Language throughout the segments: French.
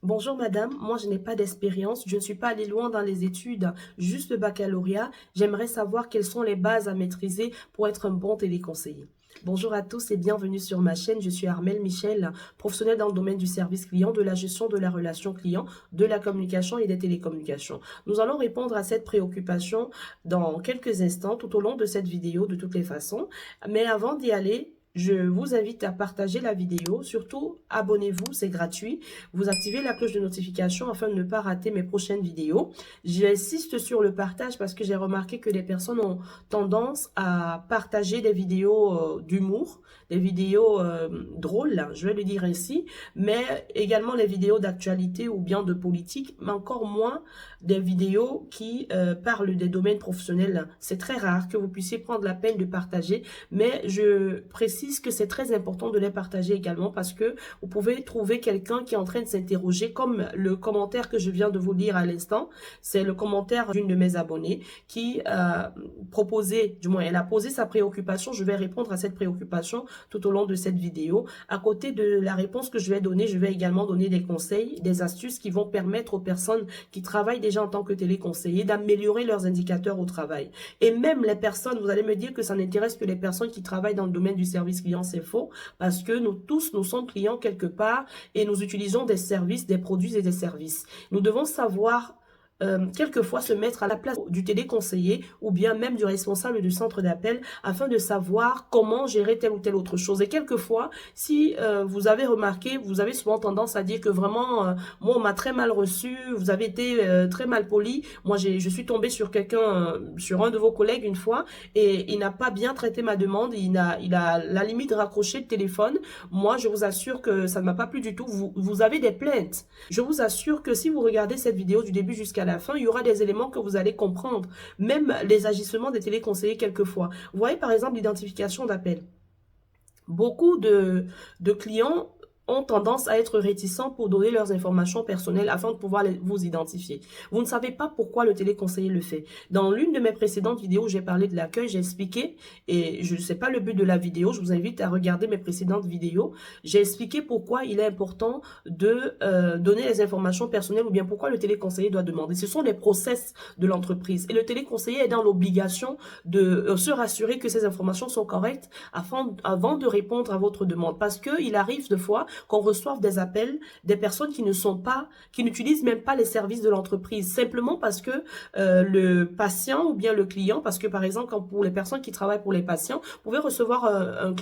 Bonjour madame, moi je n'ai pas d'expérience, je ne suis pas allée loin dans les études, juste le baccalauréat. J'aimerais savoir quelles sont les bases à maîtriser pour être un bon téléconseiller. Bonjour à tous et bienvenue sur ma chaîne. Je suis Armelle Michel, professionnelle dans le domaine du service client, de la gestion de la relation client, de la communication et des télécommunications. Nous allons répondre à cette préoccupation dans quelques instants tout au long de cette vidéo de toutes les façons. Mais avant d'y aller, je vous invite à partager la vidéo. Surtout, abonnez-vous, c'est gratuit. Vous activez la cloche de notification afin de ne pas rater mes prochaines vidéos. J'insiste sur le partage parce que j'ai remarqué que les personnes ont tendance à partager des vidéos d'humour, des vidéos drôles, je vais le dire ainsi, mais également les vidéos d'actualité ou bien de politique, mais encore moins des vidéos qui parlent des domaines professionnels. C'est très rare que vous puissiez prendre la peine de partager, mais je précise que c'est très important de les partager également parce que vous pouvez trouver quelqu'un qui est en train de s'interroger, comme le commentaire que je viens de vous lire à l'instant. C'est le commentaire d'une de mes abonnées qui a proposé, du moins elle a posé sa préoccupation. Je vais répondre à cette préoccupation tout au long de cette vidéo. À côté de la réponse que je vais donner, je vais également donner des conseils, des astuces qui vont permettre aux personnes qui travaillent déjà en tant que téléconseiller d'améliorer leurs indicateurs au travail. Et même les personnes, vous allez me dire que ça n'intéresse que les personnes qui travaillent dans le domaine du service client, c'est faux, parce que nous tous, nous sommes clients quelque part et nous utilisons des services, des produits et des services. Nous devons savoir quelquefois se mettre à la place du téléconseiller ou bien même du responsable du centre d'appel afin de savoir comment gérer telle ou telle autre chose. Et quelquefois, si vous avez remarqué, vous avez souvent tendance à dire que vraiment, moi on m'a très mal reçu, vous avez été très mal poli. Moi je suis tombée sur quelqu'un, sur un de vos collègues une fois et il n'a pas bien traité ma demande, il a la limite raccroché le téléphone. Moi je vous assure que ça ne m'a pas plu du tout. Vous avez des plaintes. Je vous assure que si vous regardez cette vidéo du début jusqu'à la fin, il y aura des éléments que vous allez comprendre, même les agissements des téléconseillers quelquefois. Vous voyez par exemple l'identification d'appel. Beaucoup de clients ont tendance à être réticents pour donner leurs informations personnelles afin de pouvoir vous identifier. Vous ne savez pas pourquoi le téléconseiller le fait. Dans l'une de mes précédentes vidéos, j'ai parlé de l'accueil, j'ai expliqué, et je ne sais pas le but de la vidéo, je vous invite à regarder mes précédentes vidéos, j'ai expliqué pourquoi il est important de donner les informations personnelles ou bien pourquoi le téléconseiller doit demander. Ce sont les process de l'entreprise et le téléconseiller est dans l'obligation de se rassurer que ces informations sont correctes avant de répondre à votre demande, parce qu'il arrive de fois qu'on reçoive des appels des personnes qui n'utilisent même pas les services de l'entreprise, simplement parce que le patient ou bien le client, parce que par exemple, pour les personnes qui travaillent pour les patients, vous pouvez recevoir un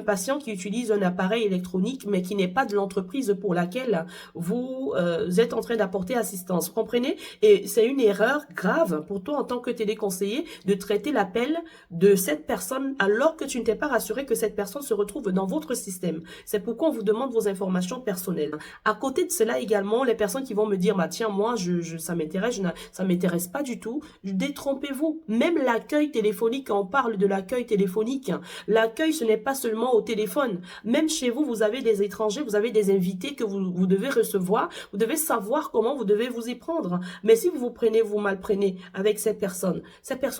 patient qui utilise un appareil électronique, mais qui n'est pas de l'entreprise pour laquelle vous êtes en train d'apporter assistance. Vous comprenez? Et c'est une erreur grave pour toi en tant que téléconseiller de traiter l'appel de cette personne alors que tu ne t'es pas rassuré que cette personne se retrouve dans votre système. C'est pourquoi on vous demande vos informations personnelles. À côté de cela également, les personnes qui vont me dire, bah tiens, moi, ça m'intéresse, ça m'intéresse pas du tout. Détrompez-vous. Même l'accueil téléphonique, quand on parle de l'accueil téléphonique, l'accueil, ce n'est pas seulement au téléphone. Même chez vous, vous avez des étrangers, vous avez des invités que vous devez recevoir. Vous devez savoir comment vous devez vous y prendre. Mais si vous mal prenez avec ces personnes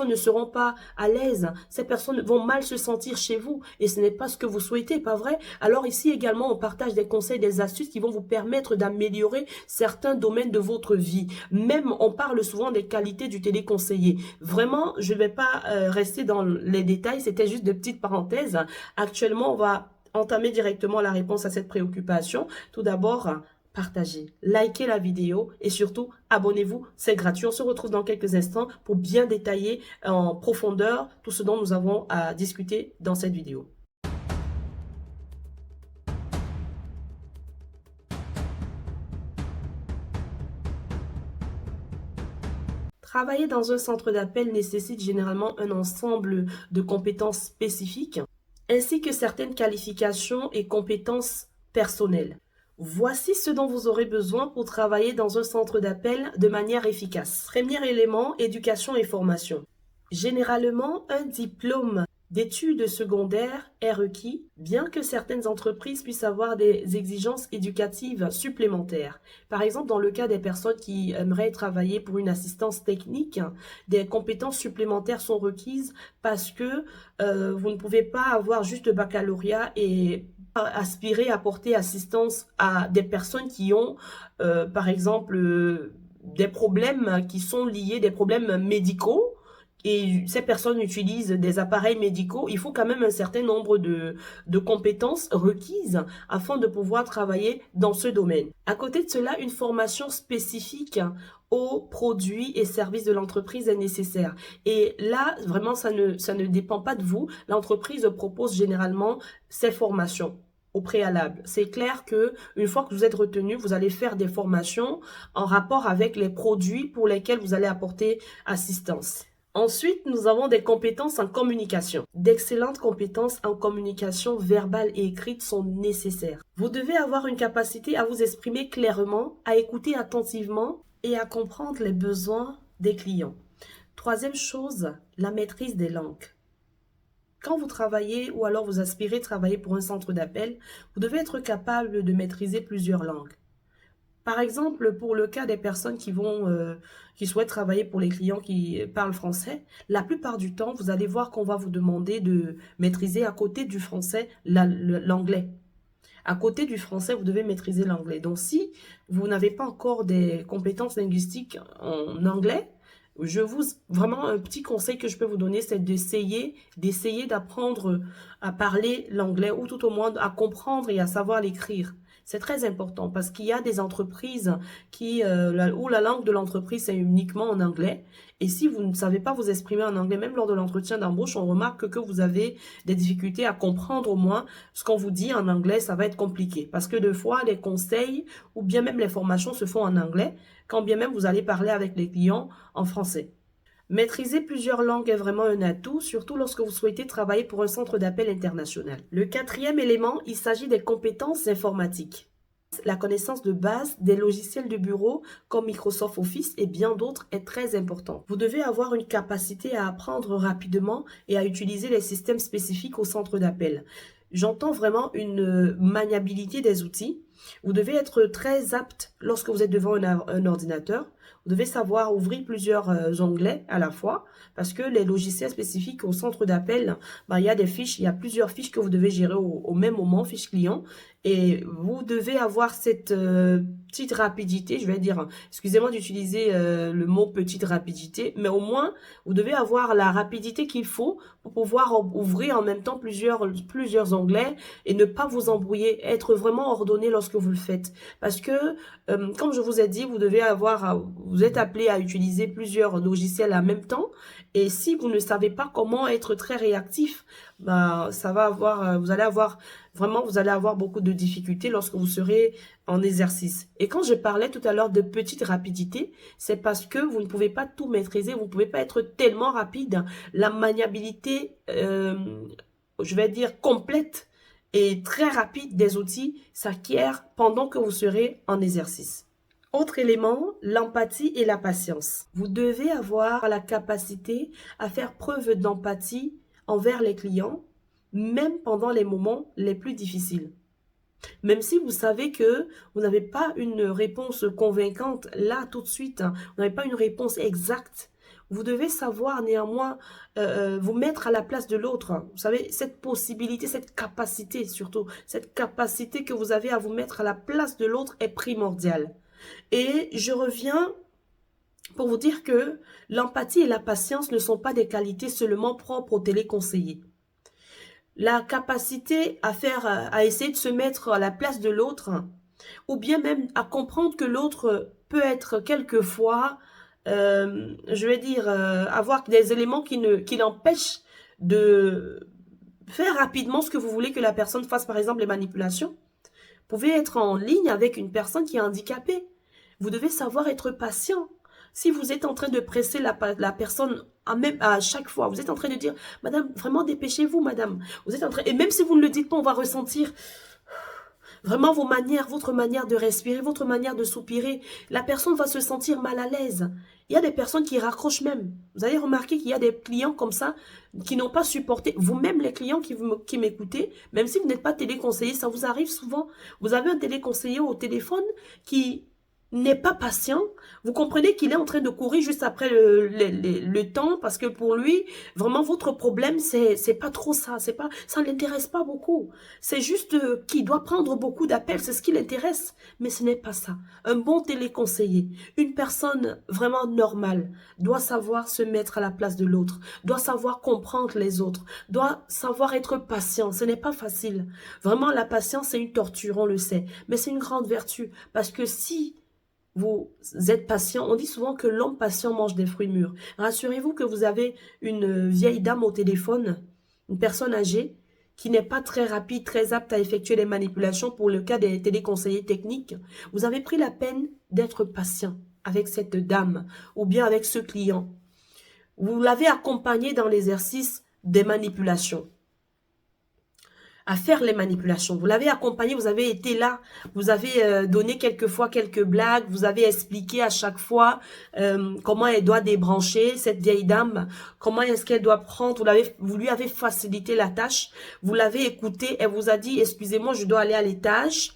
ne seront pas à l'aise. Ces personnes vont mal se sentir chez vous. Et ce n'est pas ce que vous souhaitez, pas vrai? Alors ici également, on partage des conseils, des astuces qui vont vous permettre d'améliorer certains domaines de votre vie. Même, on parle souvent des qualités du téléconseiller. Vraiment, je ne vais pas rester dans les détails, c'était juste de petites parenthèses. Actuellement, on va entamer directement la réponse à cette préoccupation. Tout d'abord, partagez, likez la vidéo et surtout, abonnez-vous, c'est gratuit. On se retrouve dans quelques instants pour bien détailler en profondeur tout ce dont nous avons à discuter dans cette vidéo. Travailler dans un centre d'appel nécessite généralement un ensemble de compétences spécifiques, ainsi que certaines qualifications et compétences personnelles. Voici ce dont vous aurez besoin pour travailler dans un centre d'appel de manière efficace. Premier élément, éducation et formation. Généralement, un diplôme d'études secondaires est requis, bien que certaines entreprises puissent avoir des exigences éducatives supplémentaires. Par exemple, dans le cas des personnes qui aimeraient travailler pour une assistance technique, des compétences supplémentaires sont requises parce que vous ne pouvez pas avoir juste le baccalauréat et aspirer à apporter assistance à des personnes qui ont, par exemple, des problèmes qui sont liés, des problèmes médicaux, et ces personnes utilisent des appareils médicaux, il faut quand même un certain nombre de compétences requises afin de pouvoir travailler dans ce domaine. À côté de cela, une formation spécifique aux produits et services de l'entreprise est nécessaire. Et là, vraiment, ça ne dépend pas de vous. L'entreprise propose généralement ces formations au préalable. C'est clair que une fois que vous êtes retenu, vous allez faire des formations en rapport avec les produits pour lesquels vous allez apporter assistance. Ensuite, nous avons des compétences en communication. D'excellentes compétences en communication verbale et écrite sont nécessaires. Vous devez avoir une capacité à vous exprimer clairement, à écouter attentivement et à comprendre les besoins des clients. Troisième chose, la maîtrise des langues. Quand vous travaillez ou alors vous aspirez travailler pour un centre d'appel, vous devez être capable de maîtriser plusieurs langues. Par exemple, pour le cas des personnes qui souhaitent travailler pour les clients qui parlent français, la plupart du temps, vous allez voir qu'on va vous demander de maîtriser à côté du français l'anglais. À côté du français, vous devez maîtriser l'anglais. Donc, si vous n'avez pas encore des compétences linguistiques en anglais, vraiment un petit conseil que je peux vous donner, c'est d'essayer d'apprendre à parler l'anglais ou tout au moins à comprendre et à savoir l'écrire. C'est très important parce qu'il y a des entreprises où la langue de l'entreprise est uniquement en anglais. Et si vous ne savez pas vous exprimer en anglais, même lors de l'entretien d'embauche, on remarque que vous avez des difficultés à comprendre au moins ce qu'on vous dit en anglais, ça va être compliqué. Parce que des fois, les conseils ou bien même les formations se font en anglais, quand bien même vous allez parler avec les clients en français. Maîtriser plusieurs langues est vraiment un atout, surtout lorsque vous souhaitez travailler pour un centre d'appel international. Le quatrième élément, il s'agit des compétences informatiques. La connaissance de base des logiciels de bureau comme Microsoft Office et bien d'autres est très importante. Vous devez avoir une capacité à apprendre rapidement et à utiliser les systèmes spécifiques au centre d'appel. J'entends vraiment une maniabilité des outils. Vous devez être très apte lorsque vous êtes devant un ordinateur. Vous devez savoir ouvrir plusieurs onglets à la fois parce que les logiciels spécifiques au centre d'appel, il y a des fiches, il y a plusieurs fiches que vous devez gérer au même moment, fiches clients. Et vous devez avoir cette petite rapidité, je vais dire, excusez-moi d'utiliser le mot petite rapidité, mais au moins, vous devez avoir la rapidité qu'il faut pour pouvoir ouvrir en même temps plusieurs onglets et ne pas vous embrouiller, être vraiment ordonné lorsque vous le faites. Parce que, comme je vous ai dit, vous êtes appelé à utiliser plusieurs logiciels en même temps. Et si vous ne savez pas comment être très réactif, vous allez avoir beaucoup de difficultés lorsque vous serez en exercice. Et quand je parlais tout à l'heure de petite rapidité, c'est parce que vous ne pouvez pas tout maîtriser, vous ne pouvez pas être tellement rapide. La maniabilité, je vais dire complète et très rapide des outils s'acquiert pendant que vous serez en exercice. Autre élément, l'empathie et la patience. Vous devez avoir la capacité à faire preuve d'empathie envers les clients, même pendant les moments les plus difficiles. Même si vous savez que vous n'avez pas une réponse convaincante là tout de suite, vous n'avez pas une réponse exacte, vous devez savoir néanmoins vous mettre à la place de l'autre. Vous savez, cette possibilité, cette capacité surtout, cette capacité que vous avez à vous mettre à la place de l'autre est primordiale. Et je reviens pour vous dire que l'empathie et la patience ne sont pas des qualités seulement propres aux téléconseillers. La capacité à essayer de se mettre à la place de l'autre, ou bien même à comprendre que l'autre peut être quelquefois, avoir des éléments qui l'empêchent de faire rapidement ce que vous voulez que la personne fasse, par exemple les manipulations. Vous pouvez être en ligne avec une personne qui est handicapée. Vous devez savoir être patient. Si vous êtes en train de presser la personne à chaque fois, vous êtes en train de dire, madame, vraiment dépêchez-vous, madame. Et même si vous ne le dites pas, on va ressentir vraiment votre manière de respirer, votre manière de soupirer. La personne va se sentir mal à l'aise. Il y a des personnes qui raccrochent même. Vous avez remarqué qu'il y a des clients comme ça qui n'ont pas supporté. Vous-même, les clients qui m'écoutez, même si vous n'êtes pas téléconseiller, ça vous arrive souvent. Vous avez un téléconseiller au téléphone qui n'est pas patient, vous comprenez qu'il est en train de courir juste après le temps parce que pour lui, vraiment votre problème, c'est pas trop ça, c'est pas, ça ne l'intéresse pas beaucoup. C'est juste qu'il doit prendre beaucoup d'appels, c'est ce qui l'intéresse, mais ce n'est pas ça. Un bon téléconseiller, une personne vraiment normale, doit savoir se mettre à la place de l'autre, doit savoir comprendre les autres, doit savoir être patient. Ce n'est pas facile. Vraiment, la patience, c'est une torture, on le sait, mais c'est une grande vertu parce que si vous êtes patient. On dit souvent que l'homme patient mange des fruits mûrs. Rassurez-vous que vous avez une vieille dame au téléphone, une personne âgée, qui n'est pas très rapide, très apte à effectuer les manipulations pour le cas des téléconseillers techniques. Vous avez pris la peine d'être patient avec cette dame ou bien avec ce client. Vous l'avez accompagné dans l'exercice des manipulations, à faire les manipulations. Vous l'avez accompagné, vous avez été là, vous avez donné quelquefois quelques blagues, vous avez expliqué à chaque fois comment elle doit débrancher cette vieille dame, comment est-ce qu'elle doit prendre, vous lui avez facilité la tâche, vous l'avez écouté, elle vous a dit, excusez-moi, je dois aller à l'étage.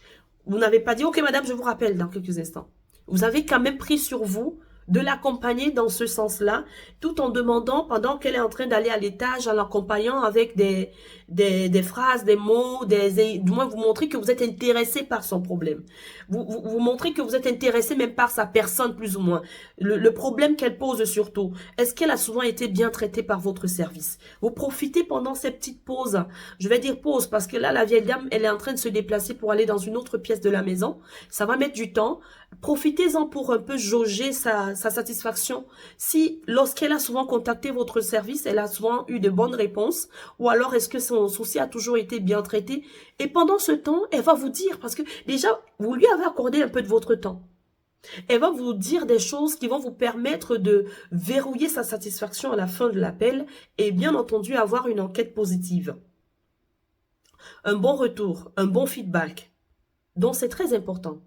Vous n'avez pas dit, ok madame, je vous rappelle dans quelques instants. Vous avez quand même pris sur vous de l'accompagner dans ce sens-là, tout en demandant, pendant qu'elle est en train d'aller à l'étage, en l'accompagnant avec des phrases, des mots, du moins vous montrez que vous êtes intéressé par son problème. Vous montrez que vous êtes intéressé même par sa personne, plus ou moins. Le problème qu'elle pose surtout, est-ce qu'elle a souvent été bien traitée par votre service? Vous profitez pendant ces petites pauses, je vais dire pause, parce que là, la vieille dame, elle est en train de se déplacer pour aller dans une autre pièce de la maison. Ça va mettre du temps. Profitez-en pour un peu jauger sa satisfaction. Si, lorsqu'elle a souvent contacté votre service, elle a souvent eu de bonnes réponses, ou alors est-ce que son souci a toujours été bien traité? Et pendant ce temps, elle va vous dire, parce que déjà, vous lui avez accordé un peu de votre temps. Elle va vous dire des choses qui vont vous permettre de verrouiller sa satisfaction à la fin de l'appel et bien entendu avoir une enquête positive. Un bon retour, un bon feedback. Donc c'est très important.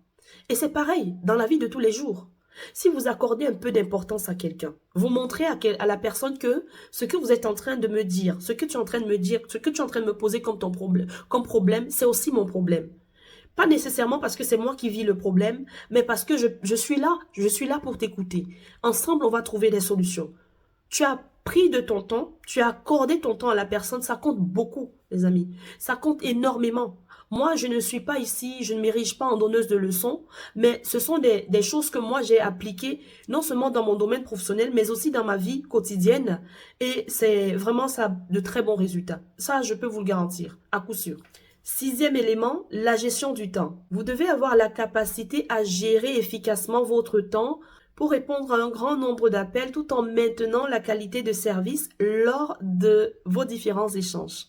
Et c'est pareil dans la vie de tous les jours. Si vous accordez un peu d'importance à quelqu'un, vous montrez à la personne que ce que vous êtes en train de me dire, ce que tu es en train de me dire, ce que tu es en train de me poser comme problème, c'est aussi mon problème. Pas nécessairement parce que c'est moi qui vis le problème, mais parce que je suis là pour t'écouter. Ensemble, on va trouver des solutions. Tu as pris de ton temps, tu as accordé ton temps à la personne, ça compte beaucoup, les amis. Ça compte énormément. Moi, je ne suis pas ici, je ne m'érige pas en donneuse de leçons, mais ce sont des choses que moi j'ai appliquées, non seulement dans mon domaine professionnel, mais aussi dans ma vie quotidienne. Et c'est vraiment ça de très bons résultats. Ça, je peux vous le garantir, à coup sûr. Sixième élément, la gestion du temps. Vous devez avoir la capacité à gérer efficacement votre temps pour répondre à un grand nombre d'appels tout en maintenant la qualité de service lors de vos différents échanges.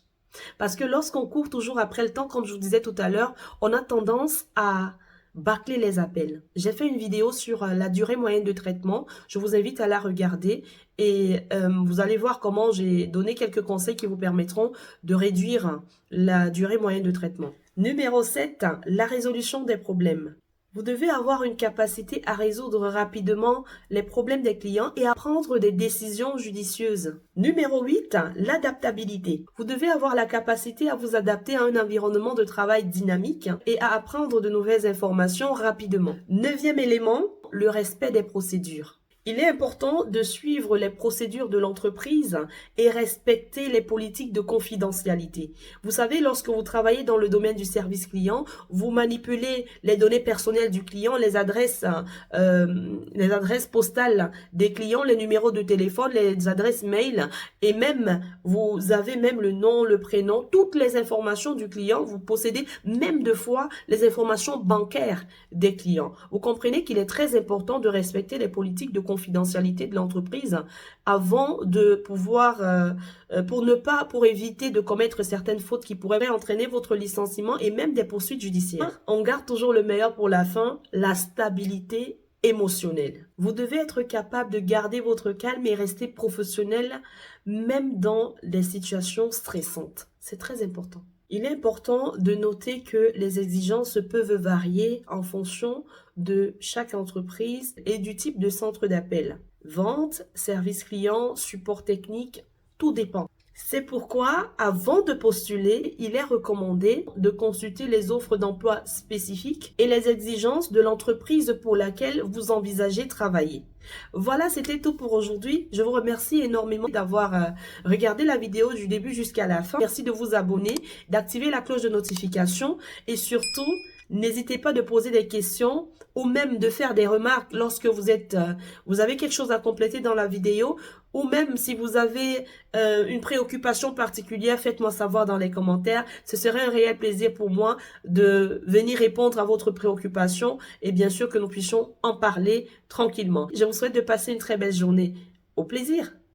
Parce que lorsqu'on court toujours après le temps, comme je vous disais tout à l'heure, on a tendance à bâcler les appels. J'ai fait une vidéo sur la durée moyenne de traitement. Je vous invite à la regarder et vous allez voir comment j'ai donné quelques conseils qui vous permettront de réduire la durée moyenne de traitement. Numéro 7, la résolution des problèmes. Vous devez avoir une capacité à résoudre rapidement les problèmes des clients et à prendre des décisions judicieuses. Numéro 8, l'adaptabilité. Vous devez avoir la capacité à vous adapter à un environnement de travail dynamique et à apprendre de nouvelles informations rapidement. Neuvième élément, le respect des procédures. Il est important de suivre les procédures de l'entreprise et respecter les politiques de confidentialité. Vous savez, lorsque vous travaillez dans le domaine du service client, vous manipulez les données personnelles du client, les adresses postales des clients, les numéros de téléphone, les adresses mail et même, vous avez même le nom, le prénom, toutes les informations du client. Vous possédez même de fois les informations bancaires des clients. Vous comprenez qu'il est très important de respecter les politiques de confidentialité de l'entreprise avant de pouvoir, pour éviter de commettre certaines fautes qui pourraient entraîner votre licenciement et même des poursuites judiciaires. On garde toujours le meilleur pour la fin, la stabilité émotionnelle. Vous devez être capable de garder votre calme et rester professionnel même dans des situations stressantes. C'est très important. Il est important de noter que les exigences peuvent varier en fonction de chaque entreprise et du type de centre d'appel. Vente, service client, support technique, tout dépend. C'est pourquoi, avant de postuler, il est recommandé de consulter les offres d'emploi spécifiques et les exigences de l'entreprise pour laquelle vous envisagez travailler. Voilà, c'était tout pour aujourd'hui. Je vous remercie énormément d'avoir regardé la vidéo du début jusqu'à la fin. Merci de vous abonner, d'activer la cloche de notification et surtout, n'hésitez pas de poser des questions ou même de faire des remarques lorsque vous avez quelque chose à compléter dans la vidéo, ou même si vous avez une préoccupation particulière, faites-moi savoir dans les commentaires. Ce serait un réel plaisir pour moi de venir répondre à votre préoccupation et bien sûr que nous puissions en parler tranquillement. Je vous souhaite de passer une très belle journée. Au plaisir!